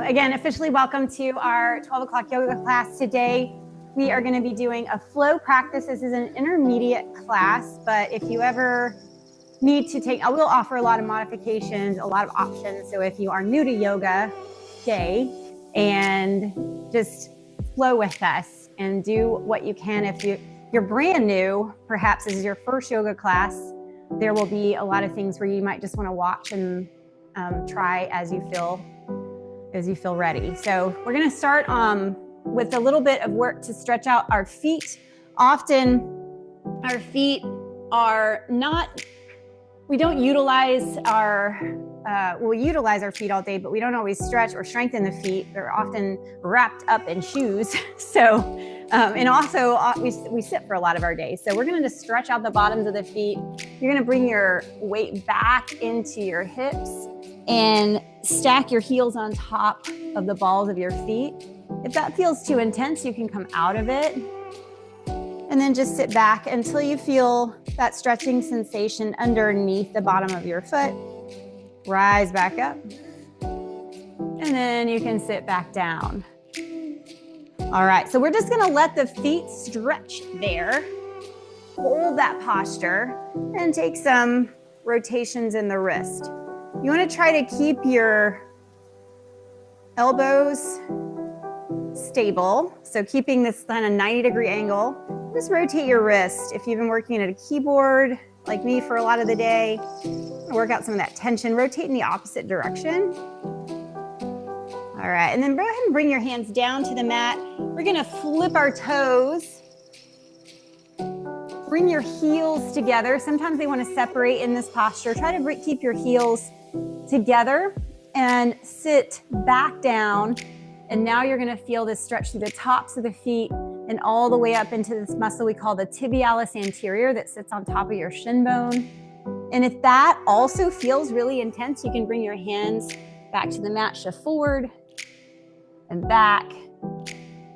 again, officially welcome to our 12 o'clock yoga class today. We are going to be doing a flow practice. This is an intermediate class, but if you ever need to take, I will offer a lot of modifications, a lot of options. So if you are new to yoga, stay and just flow with us and do what you can. If you're brand new, perhaps this is your first yoga class, there will be a lot of things where you might just want to watch and try as you feel ready. So we're going to start with a little bit of work to stretch out our feet. Often our feet are not, we don't utilize we'll utilize our feet all day, but we don't always stretch or strengthen the feet. They're often wrapped up in shoes. So, and also we sit for a lot of our day. So we're going to just stretch out the bottoms of the feet. You're going to bring your weight back into your hips and stack your heels on top of the balls of your feet. If that feels too intense, you can come out of it and then just sit back until you feel that stretching sensation underneath the bottom of your foot. Rise back up, and then you can sit back down. All right, so we're just gonna let the feet stretch there. Hold that posture and take some rotations in the wrist. You wanna try to keep your elbows stable. So keeping this kind of 90-degree angle, just rotate your wrist. If you've been working at a keyboard like me for a lot of the day, work out some of that tension, rotate in the opposite direction. All right, and then go ahead and bring your hands down to the mat. We're gonna flip our toes. Bring your heels together. Sometimes they wanna separate in this posture. Try to keep your heels together and sit back down. And now you're gonna feel this stretch through the tops of the feet and all the way up into this muscle we call the tibialis anterior that sits on top of your shin bone. And if that also feels really intense, you can bring your hands back to the mat, shift forward and back.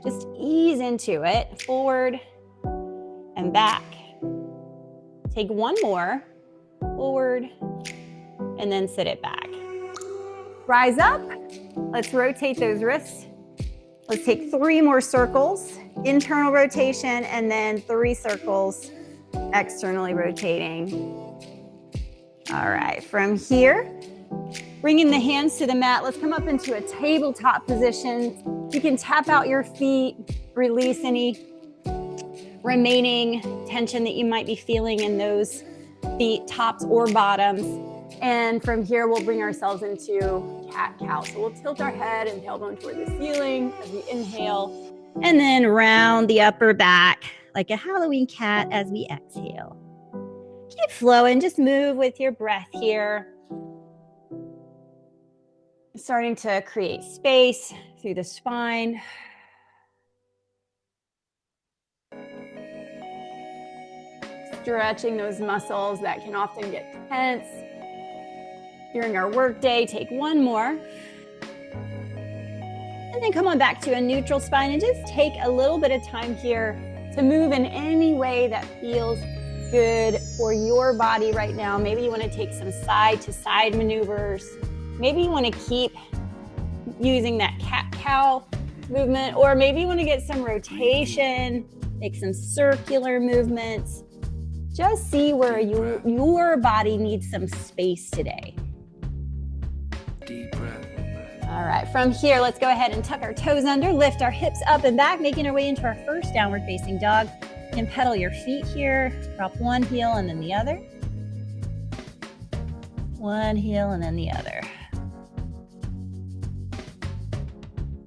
Just ease into it, forward and back. Take one more, forward, and then sit it back. Rise up. Let's rotate those wrists. Let's take 3 more circles, internal rotation, and then 3 circles externally rotating. All right, from here, bringing the hands to the mat, let's come up into a tabletop position. You can tap out your feet, release any remaining tension that you might be feeling in those feet, tops or bottoms. And from here, we'll bring ourselves into cat-cow. So we'll tilt our head and tailbone toward the ceiling as we inhale, and then round the upper back like a Halloween cat as we exhale. Keep flowing, just move with your breath here. Starting to create space through the spine. Stretching those muscles that can often get tense during our workday. Take one more. And then come on back to a neutral spine and just take a little bit of time here to move in any way that feels good for your body right now. Maybe you want to take some side to side maneuvers. Maybe you want to keep using that cat-cow movement, or maybe you want to get some rotation, make some circular movements. Just see where your body needs some space today. Deep breath. All right, from here, let's go ahead and tuck our toes under, lift our hips up and back, making our way into our first downward facing dog. You can pedal your feet here, drop one heel and then the other. One heel and then the other.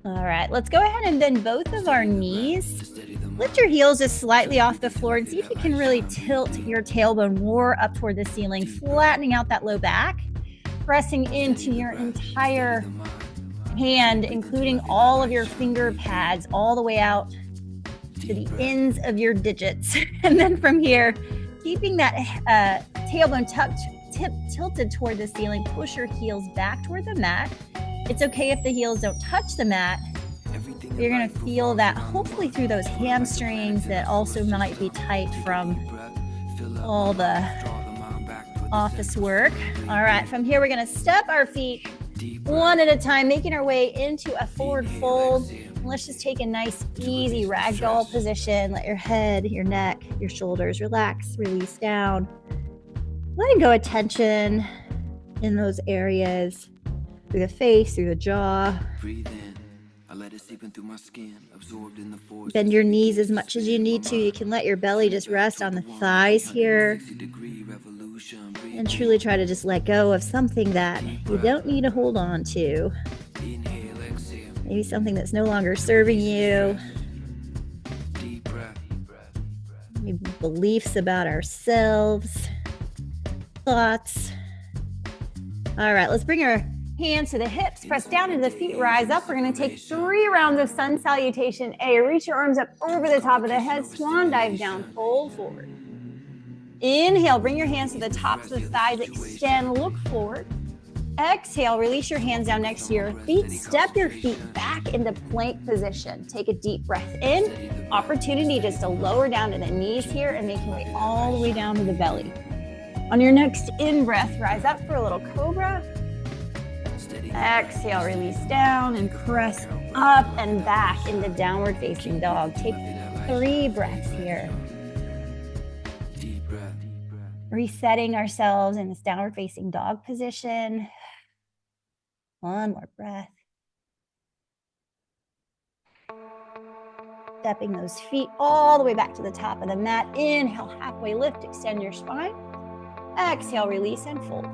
All right, let's go ahead and bend both of our knees. Lift your heels just slightly off the floor and see if you can really tilt your tailbone more up toward the ceiling, flattening out that low back, pressing into your entire hand, including all of your finger pads, all the way out to the ends of your digits. And then from here, keeping that tailbone tucked, tilted toward the ceiling, push your heels back toward the mat. It's okay if the heels don't touch the mat. You're gonna feel that hopefully through those hamstrings that also might be tight from all the office work. All right, from here, we're gonna step our feet One at a time, making our way into a forward fold. Let's just take a nice, easy ragdoll position. Let your head, your neck, your shoulders relax, release down. Letting go of tension in those areas, through the face, through the jaw. Breathe in. I let it seep in through my skin, absorbed in the force. Bend your knees as much as you need to. You can let your belly just rest on the thighs here. And truly try to just let go of something that you don't need to hold on to. Maybe something that's no longer serving you. Maybe beliefs about ourselves. Thoughts. All right, let's bring our hands to the hips, press down into the feet, rise up. We're going to take 3 rounds of Sun Salutation A. Reach your arms up over the top of the head, swan dive down, fold forward. Inhale, bring your hands to the tops of the thighs, extend, look forward. Exhale, release your hands down next to your feet. Step your feet back into plank position. Take a deep breath in. Opportunity just to lower down to the knees here and make your way all the way down to the belly. On your next in-breath, rise up for a little cobra. Exhale, release down and press up and back into downward facing dog. Take 3 breaths here. Resetting ourselves in this downward facing dog position. 1 more breath. Stepping those feet all the way back to the top of the mat. Inhale, halfway lift, extend your spine. Exhale, release and fold.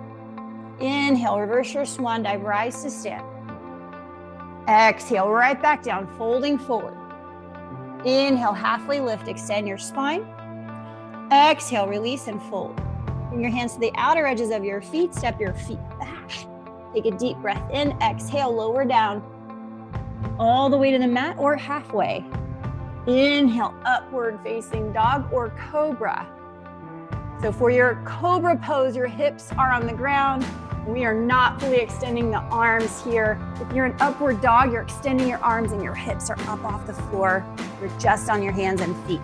Inhale, reverse your swan dive, rise to stand. Exhale, right back down, folding forward. Inhale, halfway lift, extend your spine. Exhale, release and fold. Bring your hands to the outer edges of your feet, step your feet back. Take a deep breath in, exhale, lower down, all the way to the mat or halfway. Inhale, upward facing dog or cobra. So for your cobra pose, your hips are on the ground. We are not fully extending the arms here. If you're an upward dog, you're extending your arms and your hips are up off the floor. You're just on your hands and feet.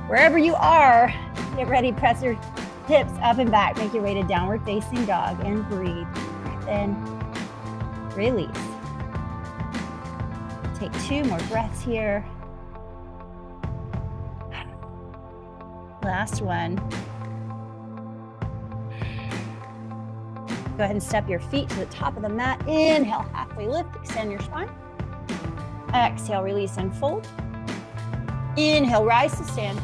Wherever you are, get ready, press your hips up and back. Make your way to downward facing dog and breathe. Breath in, release. Take 2 more breaths here. Last one. Go ahead and step your feet to the top of the mat. Inhale, halfway lift, extend your spine. Exhale, release and fold. Inhale, rise to stand.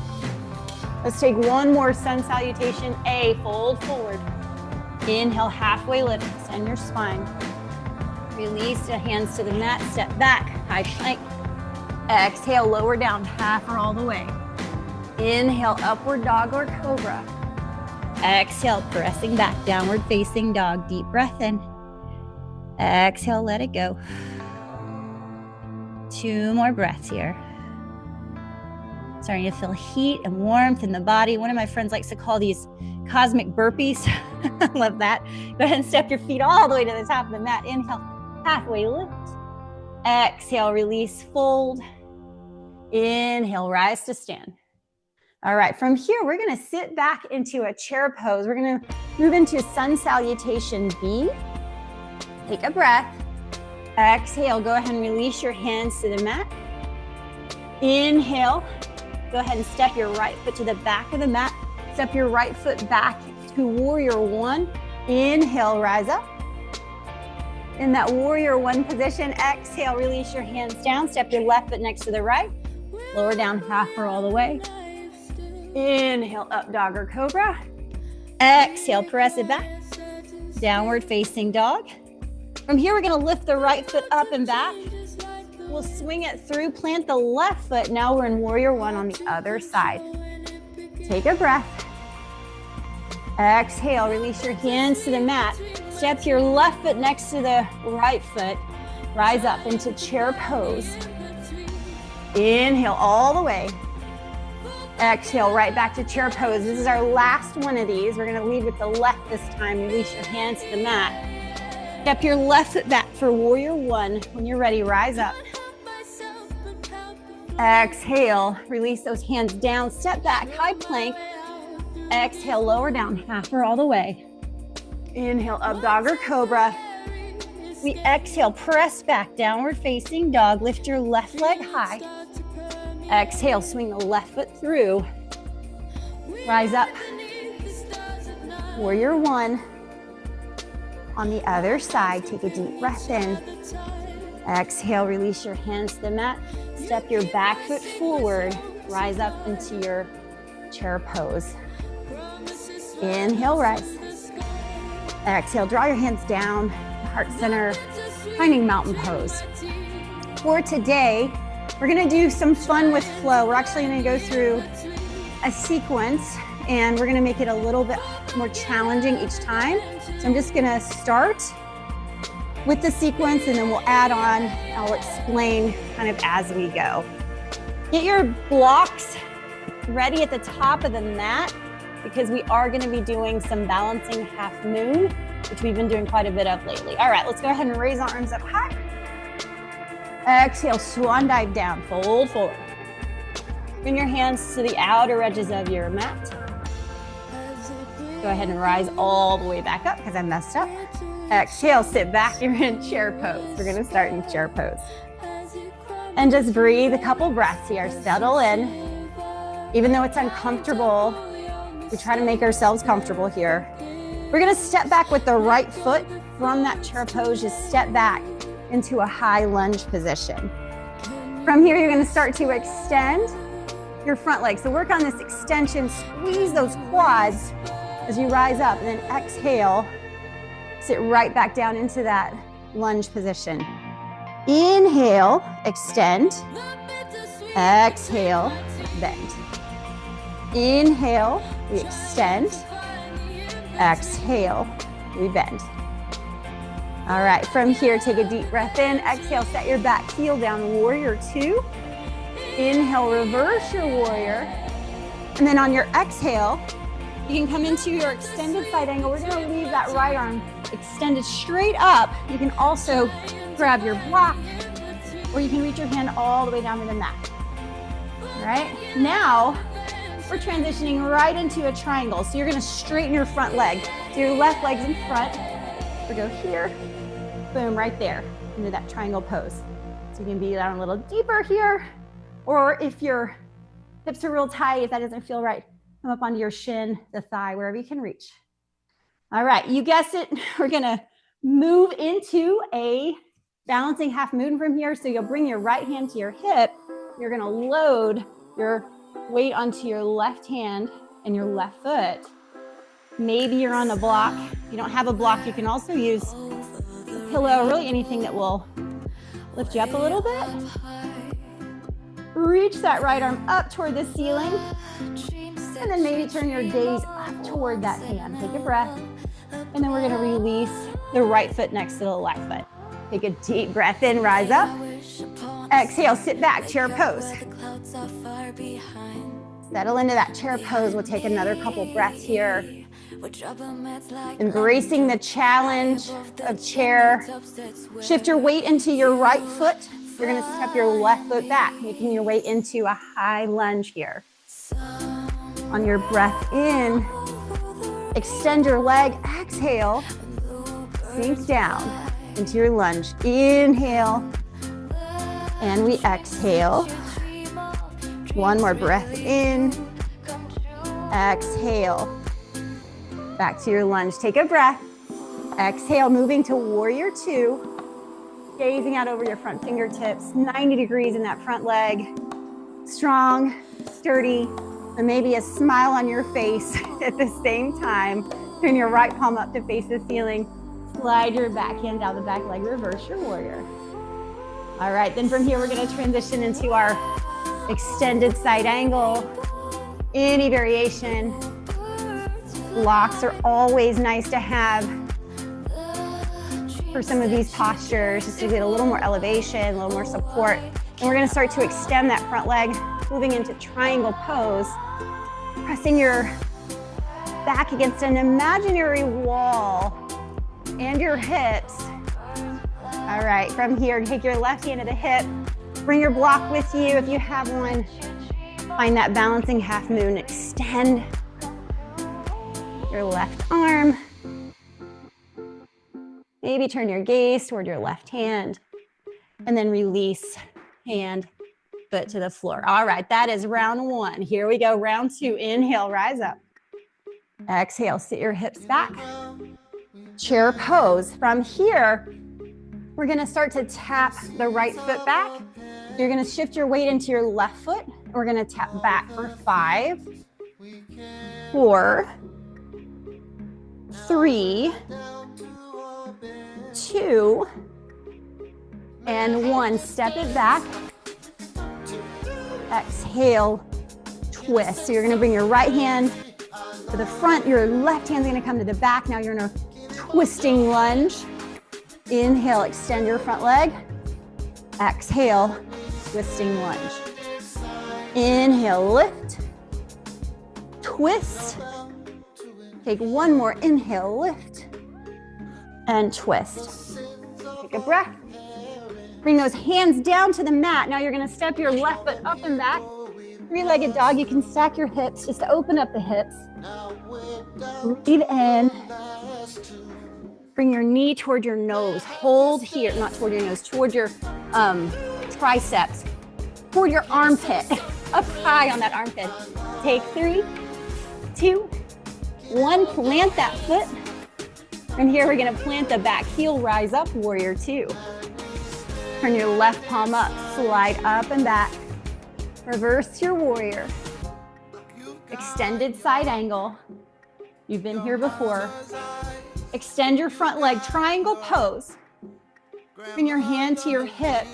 Let's take 1 more Sun Salutation A, fold forward. Inhale, halfway lift, extend your spine. Release the hands to the mat, step back, high plank. Exhale, lower down, half or all the way. Inhale, upward dog or cobra. Exhale, pressing back, downward facing dog. Deep breath in. Exhale, let it go. 2 more breaths here. Starting to feel heat and warmth in the body. One of my friends likes to call these cosmic burpees. I love that. Go ahead and step your feet all the way to the top of the mat. Inhale, halfway lift. Exhale, release, fold. Inhale, rise to stand. All right, from here, we're gonna sit back into a chair pose. We're gonna move into Sun Salutation B. Take a breath. Exhale, go ahead and release your hands to the mat. Inhale, go ahead and step your right foot to the back of the mat. Step your right foot back to Warrior One. Inhale, rise up. In that Warrior One position, exhale, release your hands down. Step your left foot next to the right. Lower down half or all the way. Inhale, up dog or cobra. Exhale, press it back. Downward facing dog. From here, we're gonna lift the right foot up and back. We'll swing it through, plant the left foot. Now we're in Warrior One on the other side. Take a breath. Exhale, release your hands to the mat. Step your left foot next to the right foot. Rise up into chair pose. Inhale all the way. Exhale, right back to chair pose. This is our last one of these. We're gonna lead with the left this time. Release your hands to the mat. Step your left foot back for Warrior One. When you're ready, rise up. Exhale, release those hands down. Step back, high plank. Exhale, lower down, half or all the way. Inhale, up dog or cobra. We exhale, press back, downward facing dog. Lift your left leg high. Exhale, swing the left foot through. Rise up. Warrior one. On the other side, take a deep breath in. Exhale, release your hands to the mat. Step your back foot forward. Rise up into your chair pose. Inhale, rise. Exhale, draw your hands down, heart center, finding mountain pose. For today, we're gonna do some fun with flow. We're actually gonna go through a sequence and we're gonna make it a little bit more challenging each time. So I'm just gonna start with the sequence and then we'll add on, I'll explain kind of as we go. Get your blocks ready at the top of the mat because we are gonna be doing some balancing half moon, which we've been doing quite a bit of lately. All right, let's go ahead and raise our arms up high. Exhale, swan dive down, fold forward. Bring your hands to the outer edges of your mat. Go ahead and rise all the way back up because I messed up. Exhale, sit back, you're in chair pose. We're gonna start in chair pose. And just breathe a couple breaths here, settle in. Even though it's uncomfortable, we try to make ourselves comfortable here. We're gonna step back with the right foot from that chair pose, just step back into a high lunge position. From here, you're gonna start to extend your front leg. So work on this extension, squeeze those quads as you rise up, and then exhale, sit right back down into that lunge position. Inhale, extend. Exhale, bend. Inhale, we extend. Exhale, we bend. All right, from here, take a deep breath in. Exhale, set your back heel down, warrior two. Inhale, reverse your warrior. And then on your exhale, you can come into your extended side angle. We're gonna leave that right arm extended straight up. You can also grab your block, or you can reach your hand all the way down to the mat. All right, now we're transitioning right into a triangle. So you're gonna straighten your front leg. So your left leg's in front. We go here, boom, right there, into that triangle pose. So you can be down a little deeper here, or if your hips are real tight, if that doesn't feel right, come up onto your shin, the thigh, wherever you can reach. All right, you guessed it, we're gonna move into a balancing half moon from here. So you'll bring your right hand to your hip. You're gonna load your weight onto your left hand and your left foot. Maybe you're on a block. If you don't have a block, you can also use a pillow, really anything that will lift you up a little bit. Reach that right arm up toward the ceiling. And then maybe turn your gaze up toward that hand. Take a breath. And then we're gonna release the right foot next to the left foot. Take a deep breath in, rise up. Exhale, sit back, chair pose. Settle into that chair pose. We'll take another couple breaths here. Embracing the challenge of chair. Shift your weight into your right foot. You're gonna step your left foot back, making your way into a high lunge here. On your breath in, extend your leg, exhale, sink down into your lunge. Inhale, and we exhale. One more breath in, exhale. Back to your lunge, take a breath. Exhale, moving to warrior two. Gazing out over your front fingertips, 90 degrees in that front leg. Strong, sturdy, and maybe a smile on your face at the same time. Turn your right palm up to face the ceiling. Slide your back hand down the back leg, reverse your warrior. All right, then from here, we're gonna transition into our extended side angle. Any variation. Blocks are always nice to have for some of these postures, just to get a little more elevation, a little more support. And we're gonna start to extend that front leg, moving into triangle pose, pressing your back against an imaginary wall and your hips. All right, from here, take your left hand to the hip, bring your block with you if you have one. Find that balancing half moon, extend your left arm. Maybe turn your gaze toward your left hand and then release hand, foot to the floor. All right, that is round one. Here we go, round two. Inhale, rise up. Exhale, sit your hips back. Chair pose. From here, we're gonna start to tap the right foot back. You're gonna shift your weight into your left foot. We're gonna tap back for 5, 4, 3, 2, and 1. Step it back. Exhale, twist. So you're gonna bring your right hand to the front, your left hand's gonna come to the back. Now you're in a twisting lunge. Inhale, extend your front leg. Exhale, twisting lunge. Inhale, lift. Twist. Take one more inhale, lift. And twist. Take a breath. Bring those hands down to the mat. Now you're gonna step your left foot up and back. Three-legged dog. You can stack your hips just to open up the hips. Breathe in. Bring your knee toward your nose. Hold here, not toward your nose, toward your triceps, toward your armpit, up high on that armpit. Take 3, 2, 1. Plant that foot. From here, we're gonna plant the back heel, rise up, warrior 2. Turn your left palm up, slide up and back. Reverse your warrior. Extended side angle. You've been here before. Extend your front leg, triangle pose. Bring your hand to your hip.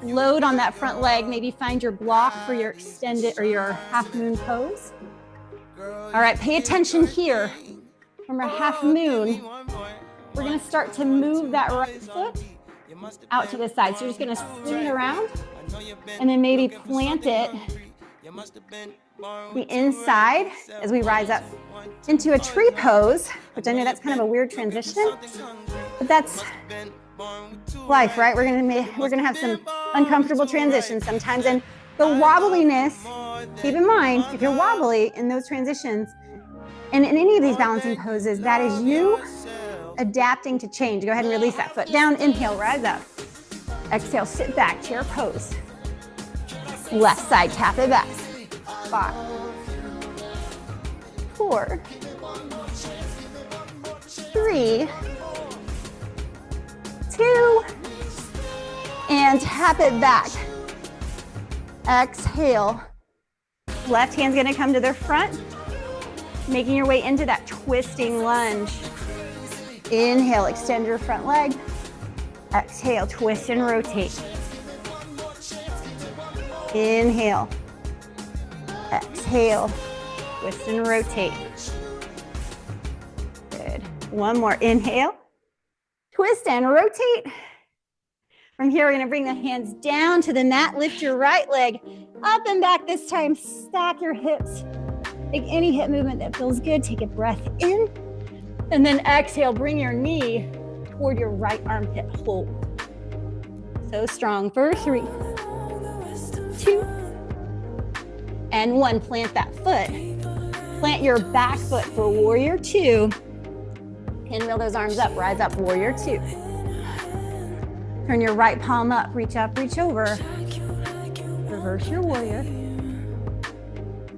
Load on that front leg. Maybe find your block for your extended or your half moon pose. All right, pay attention here. From our half moon, we're gonna start to move that right foot out to the side. So you're just gonna swing it around and then maybe plant it the inside as we rise up into a tree pose, which I know that's kind of a weird transition, but that's life, right? We're gonna have some uncomfortable transitions sometimes, and the wobbliness, keep in mind, if you're wobbly in those transitions, and in any of these balancing poses, that is you adapting to change. Go ahead and release that foot down. Inhale, rise up. Exhale, sit back, chair pose. Left side, tap it back. 5, 4, 3, 2, and tap it back. Exhale. Left hand's gonna come to the front, making your way into that twisting lunge. Inhale, extend your front leg. Exhale, twist and rotate. Inhale. Exhale, twist and rotate. Good. One more. Inhale, twist and rotate. From here, we're gonna bring the hands down to the mat. Lift your right leg up and back this time. Stack your hips. Take any hip movement that feels good. Take a breath in. And then exhale, bring your knee toward your right armpit. Hold. So strong for 3, 2, and 1. Plant that foot. Plant your back foot for warrior 2. Pinwheel those arms up, rise up, warrior 2. Turn your right palm up, reach over. Reverse your warrior.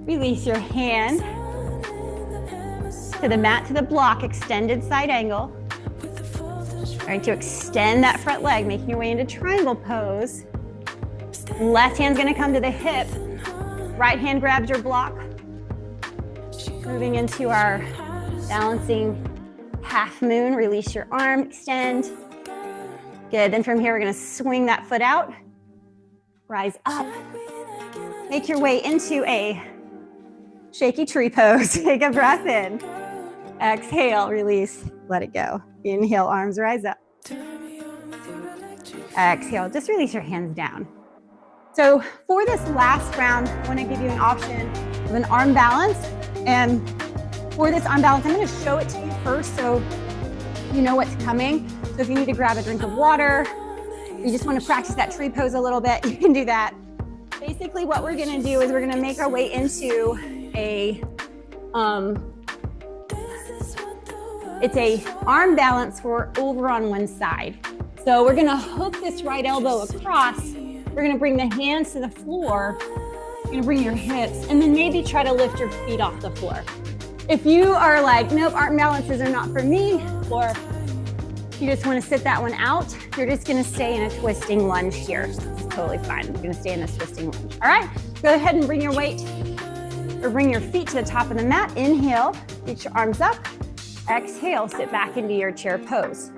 Release your hand to the mat, to the block, extended side angle. Trying to extend that front leg, making your way into triangle pose. Left hand's gonna come to the hip. Right hand grabs your block. Moving into our balancing half moon. Release your arm, extend. Good, then from here we're gonna swing that foot out. Rise up. Make your way into a shaky tree pose. Take a breath in. Exhale, release, let it go. Inhale, arms rise up. Exhale, just release your hands down. So for this last round, I want to give you an option of an arm balance. And for this arm balance, I'm going to show it to you first so you know what's coming. So if you need to grab a drink of water, you just want to practice that tree pose a little bit, you can do that. Basically what we're going to do is we're going to make our way into a It's a arm balance for over on one side. So we're gonna hook this right elbow across. We're gonna bring the hands to the floor. You're gonna bring your hips and then maybe try to lift your feet off the floor. If you are like, nope, arm balances are not for me, or you just wanna sit that one out, you're just gonna stay in a twisting lunge here. It's totally fine. You're gonna stay in this twisting lunge. All right, go ahead and bring your weight or bring your feet to the top of the mat. Inhale, reach your arms up. Exhale, sit back into your chair pose.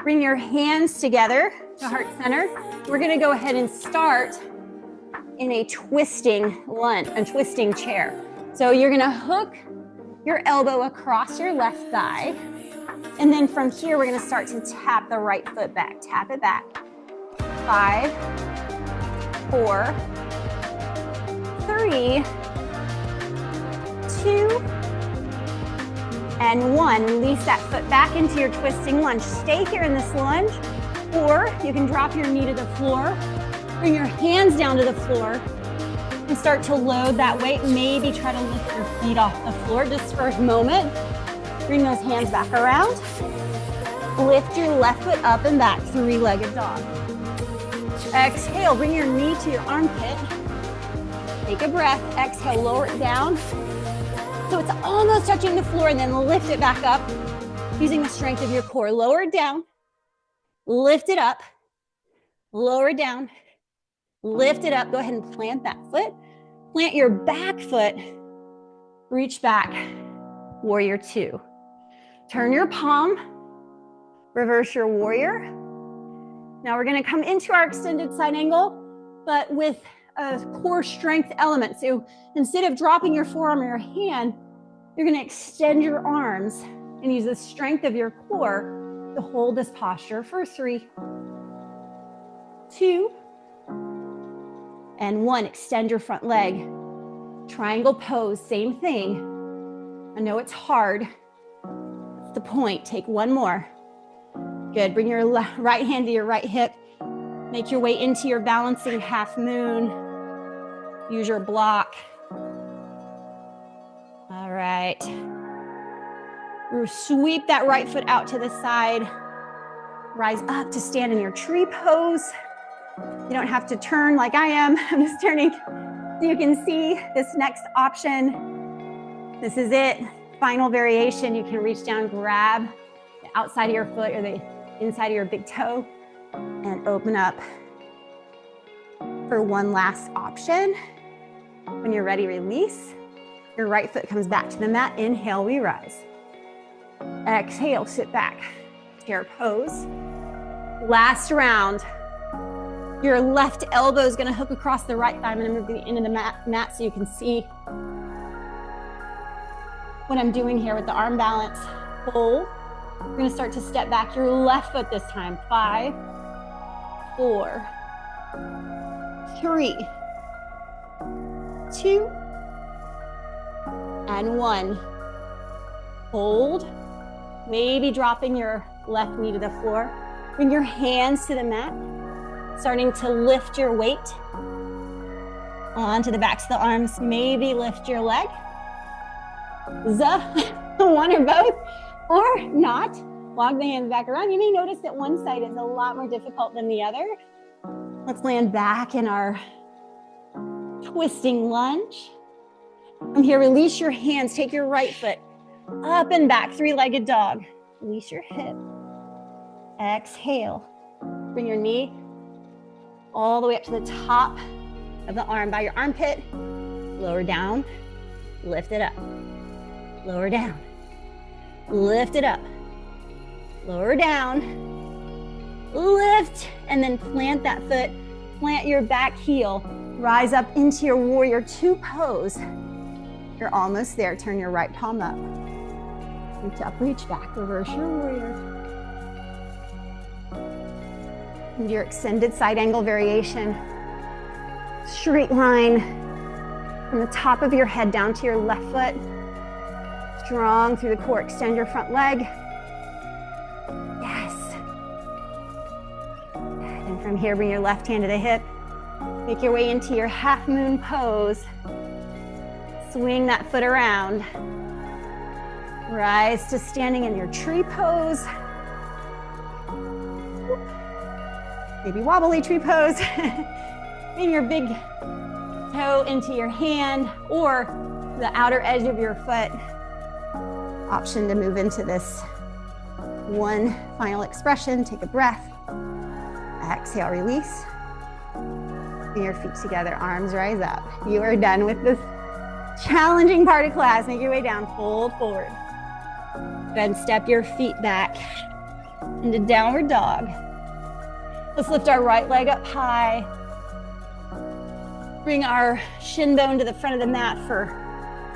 Bring your hands together to heart center. We're gonna go ahead and start in a twisting lunge, a twisting chair. So you're gonna hook your elbow across your left thigh. And then from here, we're gonna start to tap the right foot back. Tap it back. 5, 4, 3, 2, and 1. Release that foot back into your twisting lunge. Stay here in this lunge, or you can drop your knee to the floor, bring your hands down to the floor, and start to load that weight. Maybe try to lift your feet off the floor just for a moment. Bring those hands back around. Lift your left foot up and back, three-legged dog. Exhale, bring your knee to your armpit. Take a breath. Exhale, lower it down. So it's almost touching the floor, and then lift it back up using the strength of your core. Lower it down, lift it up, lower it down, lift it up. Go ahead and plant that foot. Plant your back foot, reach back, warrior 2. Turn your palm, reverse your warrior. Now we're gonna come into our extended side angle, but with a core strength element. So instead of dropping your forearm or your hand, you're gonna extend your arms and use the strength of your core to hold this posture for 3, 2, and 1. Extend your front leg. Triangle pose, same thing. I know it's hard. That's the point. Take 1 more. Good. Bring your right hand to your right hip. Make your way into your balancing half moon. Use your block. All right. Sweep that right foot out to the side. Rise up to stand in your tree pose. You don't have to turn like I am. I'm just turning so you can see this next option. This is it. Final variation. You can reach down, grab the outside of your foot or the inside of your big toe and open up for one last option. When you're ready, release. Your right foot comes back to the mat. Inhale, we rise. Exhale, sit back. Chair pose. Last round. Your left elbow is going to hook across the right thigh. I'm going to move the end of the mat so you can see what I'm doing here with the arm balance. Hold. We're going to start to step back your left foot this time. 5, 4, 3, 2, and 1. Hold. Maybe dropping your left knee to the floor. Bring your hands to the mat. Starting to lift your weight onto the backs of the arms. Maybe lift your leg. One or both, or not. Walk the hands back around. You may notice that one side is a lot more difficult than the other. Let's land back in our twisting lunge. From here, release your hands. Take your right foot up and back, three-legged dog. Release your hip. Exhale. Bring your knee all the way up to the top of the arm by your armpit. Lower down, lift it up. Lower down, lift it up. Lower down, lift, and then plant that foot. Plant your back heel. Rise up into your warrior 2 pose. You're almost there. Turn your right palm up. Reach up, reach back, reverse your warrior. And your extended side angle variation. Straight line from the top of your head down to your left foot. Strong through the core. Extend your front leg. Yes. And from here, bring your left hand to the hip. Make your way into your half moon pose. Swing that foot around. Rise to standing in your tree pose. Maybe wobbly tree pose. Bring your big toe into your hand or the outer edge of your foot. Option to move into this one final expression. Take a breath. Exhale, release. Bring your feet together, arms rise up. You are done with this challenging part of class. Make your way down, fold forward. Then step your feet back into downward dog. Let's lift our right leg up high. Bring our shin bone to the front of the mat for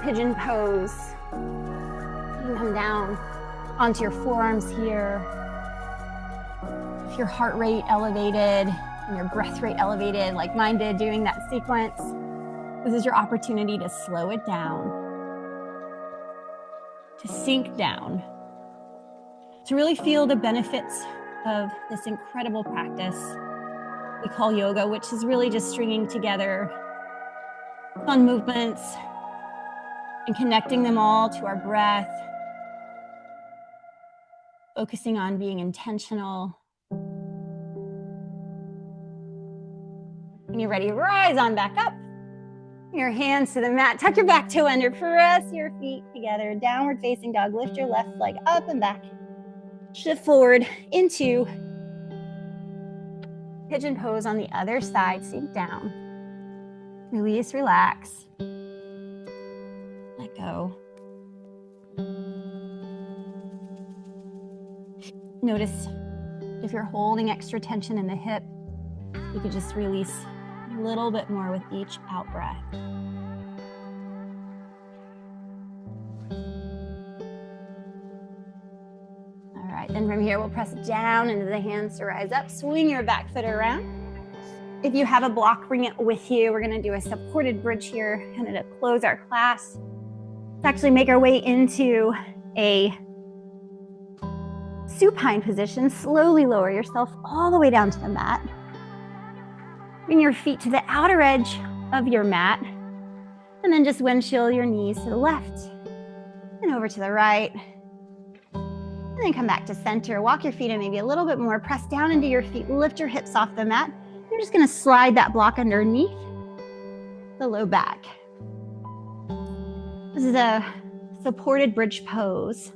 pigeon pose. You can come down onto your forearms here. If your heart rate elevated and your breath rate elevated, like mine did doing that sequence, this is your opportunity to slow it down, to sink down, to really feel the benefits of this incredible practice we call yoga, which is really just stringing together fun movements and connecting them all to our breath, focusing on being intentional. When you're ready, rise on back up. Your hands to the mat. Tuck your back toe under. Press your feet together. Downward facing dog. Lift your left leg up and back. Shift forward into pigeon pose on the other side. Sink down. Release, relax. Let go. Notice if you're holding extra tension in the hip, you could just release a little bit more with each out breath. All right, then from here, we'll press down into the hands to rise up. Swing your back foot around. If you have a block, bring it with you. We're gonna do a supported bridge here, kind of to close our class. Let's actually make our way into a supine position. Slowly lower yourself all the way down to the mat. Bring your feet to the outer edge of your mat, and then just windshield your knees to the left and over to the right. And then come back to center. Walk your feet in maybe a little bit more. Press down into your feet. Lift your hips off the mat. You're just going to slide that block underneath the low back. This is a supported bridge pose.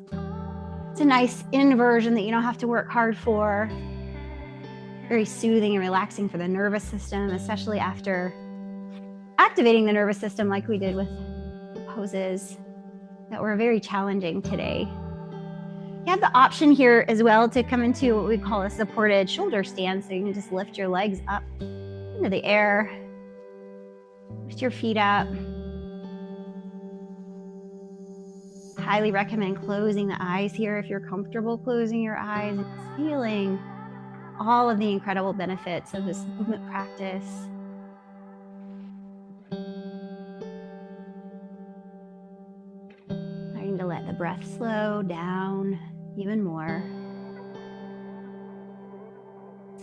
It's a nice inversion that you don't have to work hard for. Very soothing and relaxing for the nervous system, especially after activating the nervous system like we did with the poses that were very challenging today. You have the option here as well to come into what we call a supported shoulder stand, so you can just lift your legs up into the air, lift your feet up. Highly recommend closing the eyes here if you're comfortable closing your eyes and feeling all of the incredible benefits of this movement practice. Starting to let the breath slow down even more.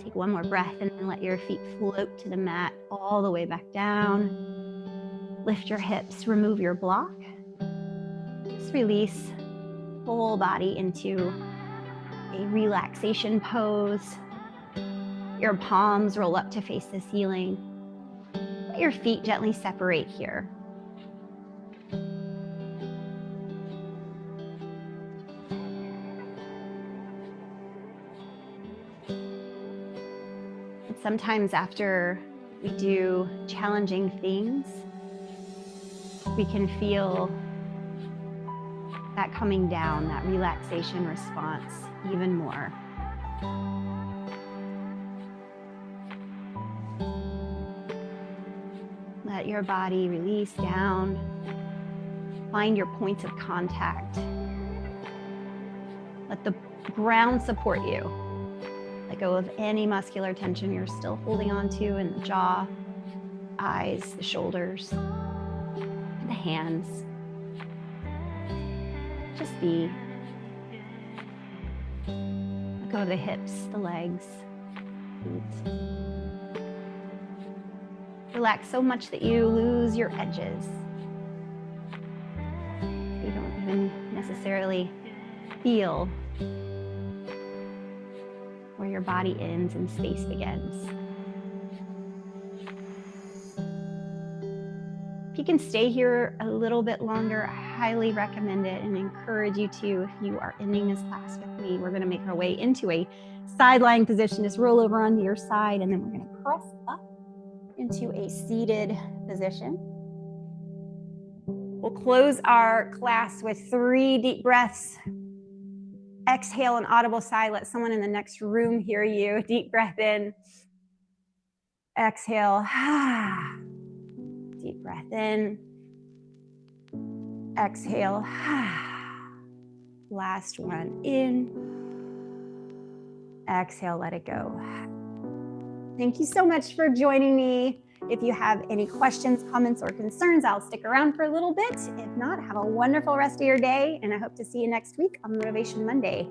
Take one more breath and then let your feet float to the mat all the way back down. Lift your hips, remove your block. Just release whole body into a relaxation pose. Your palms roll up to face the ceiling. Let your feet gently separate here. Sometimes after we do challenging things, we can feel that coming down, that relaxation response even more. Let your body release down. Find your points of contact. Let the ground support you. Let go of any muscular tension you're still holding on to in the jaw, eyes, the shoulders, the hands. Just be. Let go of the hips, the legs, feet. Relax so much that you lose your edges. You don't even necessarily feel where your body ends and space begins. If you can stay here a little bit longer, I highly recommend it and encourage you to. If you are ending this class with me, we're going to make our way into a side lying position. Just roll over onto your side, and then we're going to press up into a seated position. We'll close our class with 3 deep breaths. Exhale an audible sigh. Let someone in the next room hear you. Deep breath in. Exhale. Deep breath in. Exhale. Last one in. Exhale, let it go. Thank you so much for joining me. If you have any questions, comments, or concerns, I'll stick around for a little bit. If not, have a wonderful rest of your day, and I hope to see you next week on Motivation Monday.